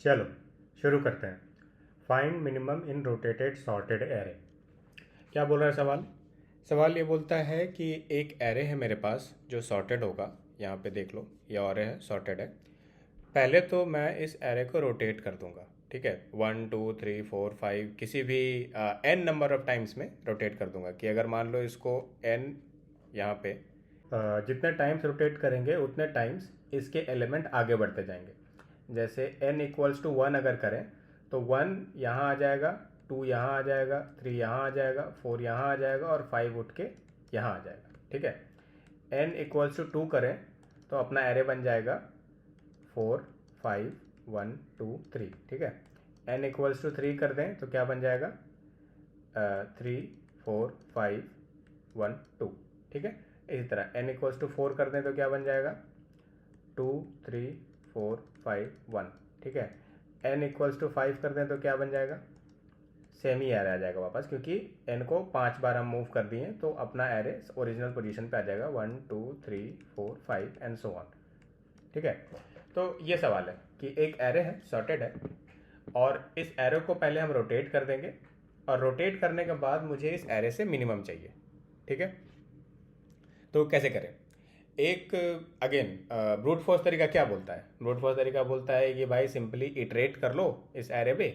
चलो शुरू करते हैं। Find minimum in rotated sorted array. क्या बोल रहा है सवाल? सवाल ये बोलता है कि एक एरे है मेरे पास जो सॉर्टेड होगा। यहाँ पे देख लो, ये एरे है, सॉर्टेड है। पहले तो मैं इस एरे को रोटेट कर दूंगा, ठीक है। 1 2 3 4 5 किसी भी एन नंबर ऑफ टाइम्स में रोटेट कर दूंगा। कि अगर मान लो इसको एन यहाँ पे जितने टाइम्स रोटेट करेंगे उतने टाइम्स इसके एलिमेंट आगे बढ़ते जाएंगे। जैसे n इक्वल्स टू 1 अगर करें तो 1 यहाँ आ जाएगा, 2 यहाँ आ जाएगा, 3 यहाँ आ जाएगा, 4 यहाँ आ जाएगा और 5 उठ के यहाँ आ जाएगा, ठीक है। n इक्वल्स टू 2 करें तो अपना एरे बन जाएगा 4 5 1 2 3, ठीक है। n इक्वल्स टू 3 कर दें तो क्या बन जाएगा 3 4 5 1 2, ठीक है। इसी तरह n इक्वल्स टू 4 कर दें तो क्या बन जाएगा 2 3 4 5 1, ठीक है। n इक्वल्स टू 5 कर दें तो क्या बन जाएगा, सेम ही एरे आ जाएगा वापस, क्योंकि n को 5 बार हम मूव कर दिए तो अपना एरे ओरिजिनल पोजीशन पे आ जाएगा 1 2 3 4 5 एंड सो ऑन, ठीक है। तो ये सवाल है कि एक एरे है, सॉर्टेड है, और इस एरे को पहले हम रोटेट कर देंगे और रोटेट करने के बाद मुझे इस एरे से मिनिमम चाहिए, ठीक है। तो कैसे करें? एक अगेन ब्रूट फोर्स तरीका क्या बोलता है? ब्रूट फोर्स तरीका बोलता है कि भाई सिंपली इटरेट कर लो इस एरे पे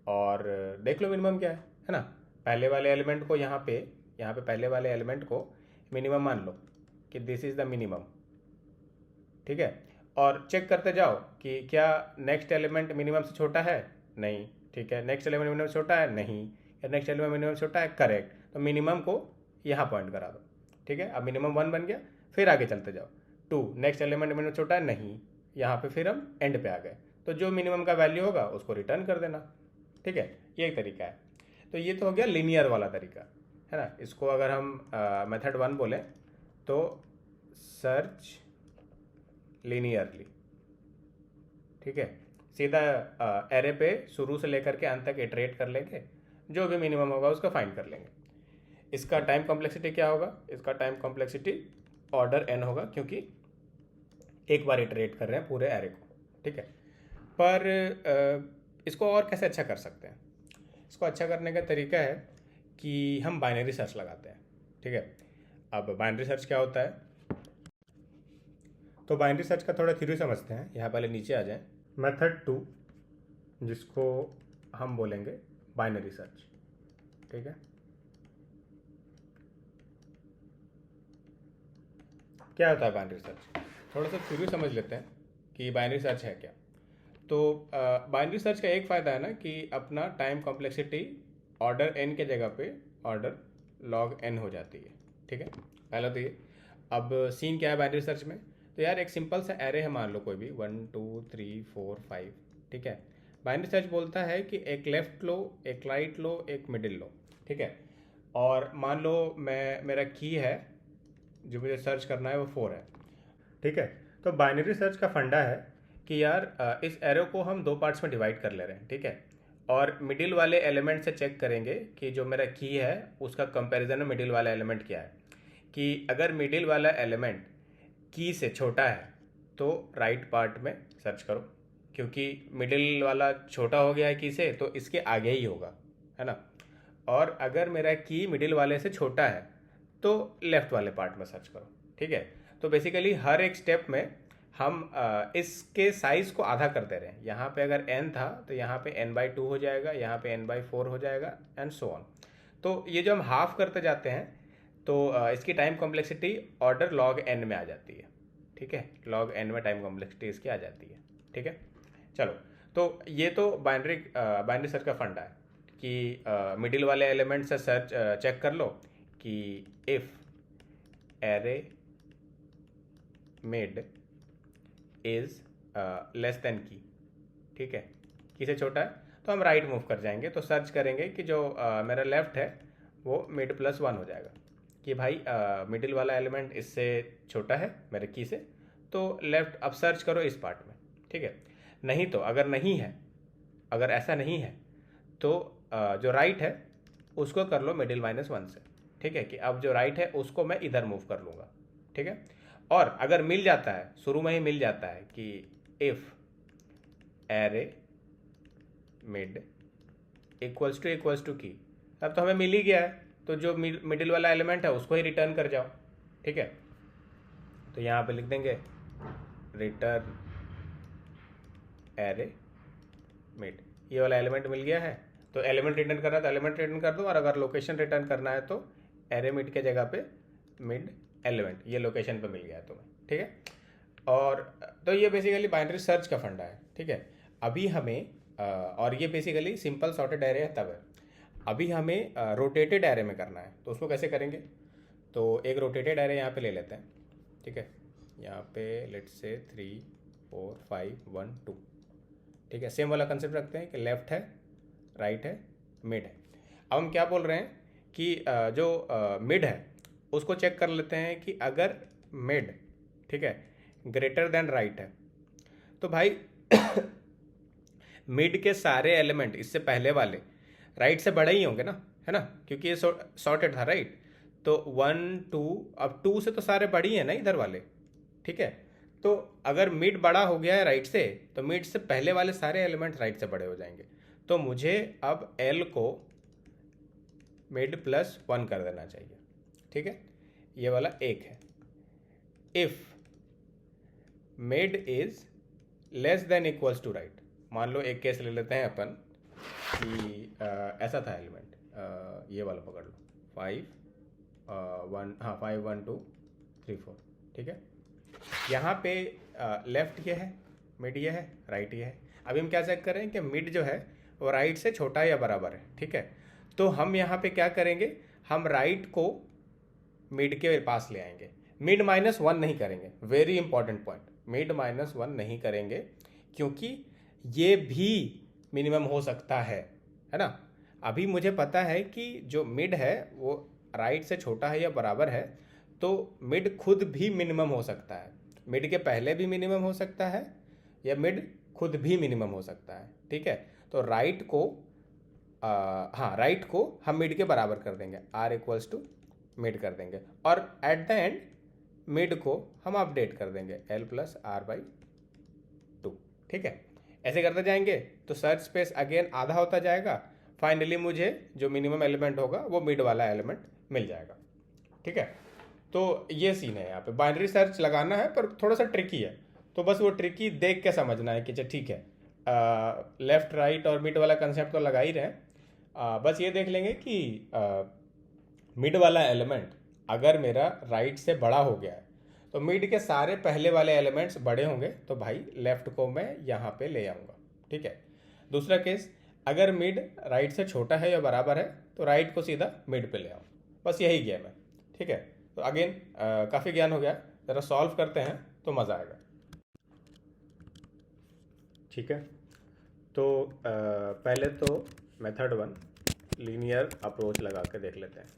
और देख लो मिनिमम क्या है ना। पहले वाले एलिमेंट को यहाँ पे पहले वाले एलिमेंट को मिनिमम मान लो कि दिस इज द मिनिमम, ठीक है। और चेक करते जाओ कि क्या नेक्स्ट एलिमेंट मिनिमम से छोटा है, नहीं, ठीक है। नेक्स्ट एलिमेंट मिनिमम से छोटा है, नहीं। नेक्स्ट एलिमेंट मिनिमम से छोटा है, करेक्ट। तो मिनिमम को यहाँ पॉइंट करा दो, ठीक है। अब मिनिमम 1 बन गया, फिर आगे चलते जाओ 2, नेक्स्ट एलिमेंट मिनिमम छोटा है, नहीं। यहाँ पे फिर हम एंड पे आ गए, तो जो मिनिमम का वैल्यू होगा उसको रिटर्न कर देना, ठीक है। ये एक तरीका है। तो ये तो हो गया लीनियर वाला तरीका, है ना। इसको अगर हम मेथड 1 बोले तो सर्च लीनियरली, ठीक है। सीधा एरे पे शुरू से लेकर के अंत तक इटरेट कर लेंगे, जो भी मिनिमम होगा उसका फाइंड कर लेंगे। इसका टाइम कॉम्प्लेक्सिटी क्या होगा? इसका टाइम कॉम्प्लेक्सिटी ऑर्डर n होगा, क्योंकि एक बार इटरेट कर रहे हैं पूरे एरे को, ठीक है। पर इसको और कैसे अच्छा कर सकते हैं? इसको अच्छा करने का तरीका है कि हम बाइनरी सर्च लगाते हैं, ठीक है। अब बाइनरी सर्च क्या होता है? तो बाइनरी सर्च का थोड़ा थ्योरी समझते हैं। यहाँ पहले नीचे आ जाएं। मेथड 2, जिसको हम बोलेंगे बाइनरी सर्च, ठीक है। क्या होता है बाइनरी सर्च? थोड़ा सा थ्योरी समझ लेते हैं कि बाइनरी सर्च है क्या। तो बाइनरी सर्च का एक फ़ायदा है ना कि अपना टाइम कॉम्प्लेक्सिटी ऑर्डर n के जगह पे ऑर्डर log n हो जाती है, ठीक है। पहला तो ये। अब सीन क्या है बाइनरी सर्च में? तो यार एक सिंपल सा एरे है, मान लो कोई भी 1 2 3 4 5, ठीक है। बाइनरी सर्च बोलता है कि एक लेफ्ट लो, एक राइट लो, एक मिडिल लो, ठीक है। और मान लो मेरा की है जो मुझे सर्च करना है वो 4 है, ठीक है। तो बाइनरी सर्च का फंडा है कि यार इस एरो को हम 2 पार्ट्स में डिवाइड कर ले रहे हैं, ठीक है। और मिडिल वाले एलिमेंट से चेक करेंगे कि जो मेरा की है उसका कंपैरिजन में मिडिल वाला एलिमेंट क्या है। कि अगर मिडिल वाला एलिमेंट की से छोटा है तो राइट पार्ट में सर्च करो, क्योंकि मिडिल वाला छोटा हो गया है की से, तो इसके आगे ही होगा, है ना। और अगर मेरा की मिडिल वाले से छोटा है तो लेफ्ट वाले पार्ट में सर्च करो, ठीक है। तो बेसिकली हर एक स्टेप में हम इसके साइज को आधा करते रहे। यहाँ पे अगर n था तो यहाँ पे n/2 हो जाएगा, यहाँ पे n/4 हो जाएगा एंड सो ऑन। तो ये जो हम हाफ करते जाते हैं तो इसकी time complexity order log n में आ जाती है, ठीक है। log n में टाइम कॉम्प्लेक्सिटी इसकी आ जाती है, ठीक है। चलो, तो ये तो बाइनरी सर्च का फंडा है कि मिडिल वाले एलिमेंट से सर्च चेक कर लो कि if array mid is less then की, ठीक है। की से छोटा है तो हम राइट मूव कर जाएंगे, तो सर्च करेंगे कि जो मेरा लेफ्ट है वो मिड प्लस 1 हो जाएगा। कि भाई मिडिल वाला एलिमेंट इससे छोटा है मेरे की से, तो लेफ्ट अब सर्च करो इस पार्ट में, ठीक है। नहीं तो अगर नहीं है, अगर ऐसा नहीं है तो जो राइट है उसको कर लो मिडिल -1 से, ठीक है। कि अब जो राइट है उसको मैं इधर मूव कर लूँगा, ठीक है। और अगर मिल जाता है, शुरू में ही मिल जाता है कि if array mid equals to key. अब तो हमें मिल ही गया है, तो जो मिडिल वाला एलिमेंट है उसको ही रिटर्न कर जाओ। ठीक है, तो यहाँ पे लिख देंगे रिटर्न एरे मिड। ये वाला एलिमेंट मिल गया है, तो एलिमेंट रिटर्न करना है तो एलिमेंट रिटर्न कर दो, और अगर लोकेशन रिटर्न करना है तो एरे मिड के जगह पे मिड एलिमेंट, ये लोकेशन पे मिल गया है तुम्हें। ठीक है, और तो ये बेसिकली बाइनरी सर्च का फंडा है। ठीक है, अभी हमें और ये बेसिकली सिंपल सॉर्टेड एरे है तब है। अभी हमें रोटेटेड एरे में करना है, तो उसको कैसे करेंगे? तो एक रोटेटेड एरे यहाँ पे ले लेते हैं। ठीक है, यहाँ पे लेट्स से 3 4 5 1 2। ठीक है, सेम वाला कंसेप्ट रखते हैं कि लेफ्ट है, राइट है, मिड है। अब हम क्या बोल रहे हैं कि जो मिड है उसको चेक कर लेते हैं कि अगर मिड, ठीक है, ग्रेटर देन राइट है तो भाई मिड के सारे एलिमेंट इससे पहले वाले राइट से बड़े ही होंगे ना, है ना, क्योंकि ये सॉर्टेड था राइट। तो 1 2, अब 2 से तो सारे बड़ी हैं ना इधर वाले। ठीक है, तो अगर मिड बड़ा हो गया है राइट से, तो मिड से पहले वाले सारे एलिमेंट राइट से बड़े हो जाएंगे। तो मुझे अब एल को मिड प्लस 1 कर देना चाहिए। ठीक है, ये वाला एक है। If mid is less than equals to right, मान लो एक केस ले लेते हैं अपन कि ऐसा था एलिमेंट, ये वाला पकड़ लो 5 1, हाँ 5 1 2 3 4। ठीक है, यहाँ पे लेफ्ट ये है, मिड ये है, राइट ये है। अभी हम क्या चेक करें कि मिड जो है वो राइट से छोटा या बराबर है। ठीक है, तो हम यहाँ पे क्या करेंगे, हम राइट को मिड के पास ले आएंगे। मिड -1 नहीं करेंगे, वेरी इंपॉर्टेंट पॉइंट, मिड -1 नहीं करेंगे, क्योंकि ये भी मिनिमम हो सकता है ना। अभी मुझे पता है कि जो मिड है वो राइट से छोटा है या बराबर है, तो मिड खुद भी मिनिमम हो सकता है। मिड के पहले भी मिनिमम हो सकता है, या मिड खुद भी मिनिमम हो सकता है। ठीक है, तो राइट को हाँ, राइट को हम मिड के बराबर कर देंगे, r इक्वल्स टू मिड कर देंगे, और एट द एंड मिड को हम अपडेट कर देंगे l प्लस आर बाई 2। ठीक है, ऐसे करते जाएंगे तो सर्च स्पेस अगेन आधा होता जाएगा। फाइनली मुझे जो मिनिमम एलिमेंट होगा वो मिड वाला एलिमेंट मिल जाएगा। ठीक है, तो ये सीन है। यहाँ पे बाइनरी सर्च लगाना है पर थोड़ा सा ट्रिकी है, तो बस वो ट्रिकी देख के समझना है कि अच्छा ठीक है, लेफ्ट राइट और मिड वाला कंसेप्ट तो लगा ही रहे हैं, बस ये देख लेंगे कि मिड वाला एलिमेंट अगर मेरा राइट से बड़ा हो गया है तो मिड के सारे पहले वाले एलिमेंट्स बड़े होंगे, तो भाई लेफ्ट को मैं यहाँ पे ले आऊँगा। ठीक है, दूसरा केस, अगर मिड राइट से छोटा है या बराबर है तो राइट को सीधा मिड पे ले आओ। बस यही गेम है। ठीक है, तो अगेन काफ़ी ज्ञान हो गया, ज़रा सॉल्व करते हैं तो मज़ा आएगा। ठीक है, तो पहले तो मेथड 1 लीनियर अप्रोच लगा के देख लेते हैं,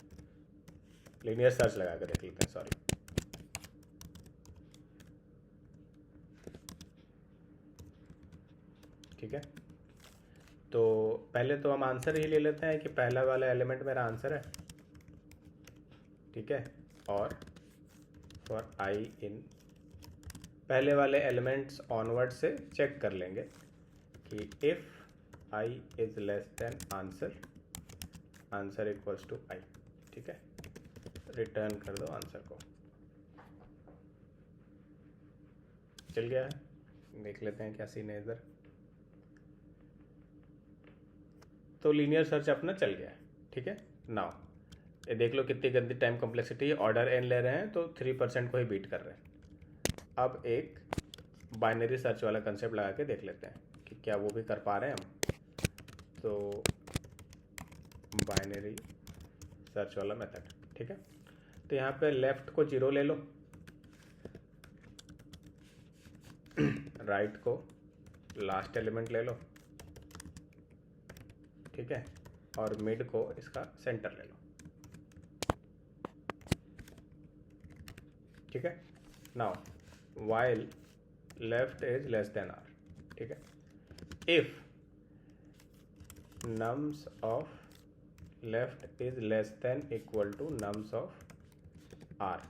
लीनियर सर्च लगा के देख लेते हैं, सॉरी। ठीक है, तो पहले तो हम आंसर ही ले लेते हैं कि पहला वाला एलिमेंट मेरा आंसर है। ठीक है, और फॉर आई इन पहले वाले एलिमेंट्स ऑनवर्ड से चेक कर लेंगे कि if I is less than answer, answer equals to I. ठीक है, रिटर्न कर दो आंसर को। चल गया है, देख लेते हैं क्या सीन है इधर। तो लीनियर सर्च अपना चल गया है। ठीक है, नाउ ये देख लो कितनी गंदी टाइम कॉम्प्लेक्सिटी है, ऑर्डर n ले रहे हैं तो 3% को ही बीट कर रहे हैं। अब एक बाइनरी सर्च वाला कंसेप्ट लगा के देख लेते हैं कि क्या वो भी कर पा रहे हैं हम। तो बाइनरी सर्च वाला मेथड, ठीक है, तो यहाँ पे लेफ्ट को 0 ले लो, राइट को लास्ट एलिमेंट ले लो, ठीक है, और मिड को इसका सेंटर ले लो। ठीक है, now while left is less than R, ठीक है, if nums of left is less than equal to nums of R,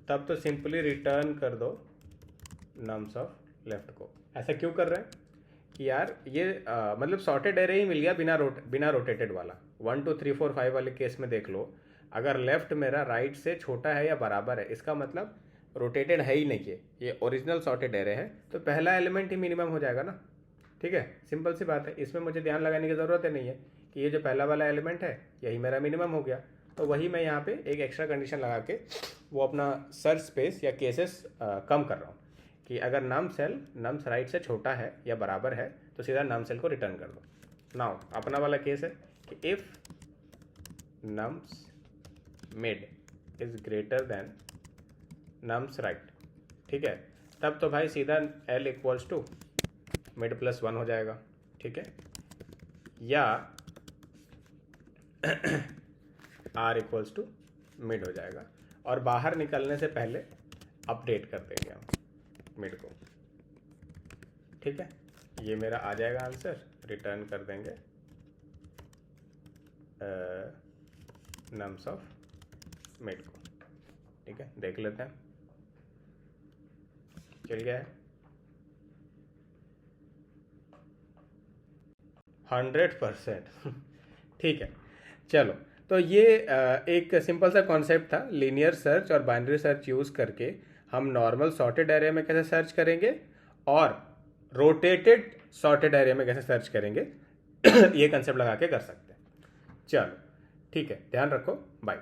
तब तो सिंपली रिटर्न कर दो नम्स ऑफ लेफ्ट को। ऐसा क्यों कर रहे हैं कि यार ये मतलब सॉर्टेड एरे ही मिल गया बिना रोटेटेड वाला। 1 2 3 4 5 वाले केस में देख लो, अगर लेफ्ट मेरा राइट से छोटा है या बराबर है, इसका मतलब रोटेटेड है ही नहीं, ये ओरिजिनल सॉर्टेड एरे है, तो पहला एलिमेंट ही मिनिमम हो जाएगा ना। ठीक है, सिंपल सी बात है, इसमें मुझे ध्यान लगाने की ज़रूरत ही नहीं है कि ये जो पहला वाला एलिमेंट है यही मेरा मिनिमम हो गया। तो वही मैं यहाँ पे एक एक्स्ट्रा कंडीशन लगा के वो अपना सर्च स्पेस या केसेस कम कर रहा हूँ कि अगर नम्स राइट से छोटा है या बराबर है तो सीधा नम सेल को रिटर्न कर दो। नाउ अपना वाला केस है कि if nums mid is greater than nums right, ठीक है, तब तो भाई सीधा L इक्वल्स टू मिड प्लस 1 हो जाएगा। ठीक है, या R इक्वल्स टू मिड हो जाएगा, और बाहर निकलने से पहले अपडेट कर देंगे हम मिड को। ठीक है, ये मेरा आ जाएगा आंसर, रिटर्न कर देंगे नम्स ऑफ मिड को। ठीक है, देख लेते हैं, चल गया है 100%। ठीक है, चलो, तो ये एक सिंपल सा कॉन्सेप्ट था, लीनियर सर्च और बाइनरी सर्च यूज़ करके हम नॉर्मल सॉर्टेड एरे में कैसे सर्च करेंगे और रोटेटेड सॉर्टेड एरे में कैसे सर्च करेंगे ये कंसेप्ट लगा के कर सकते हैं। चलो ठीक है, ध्यान रखो, बाय।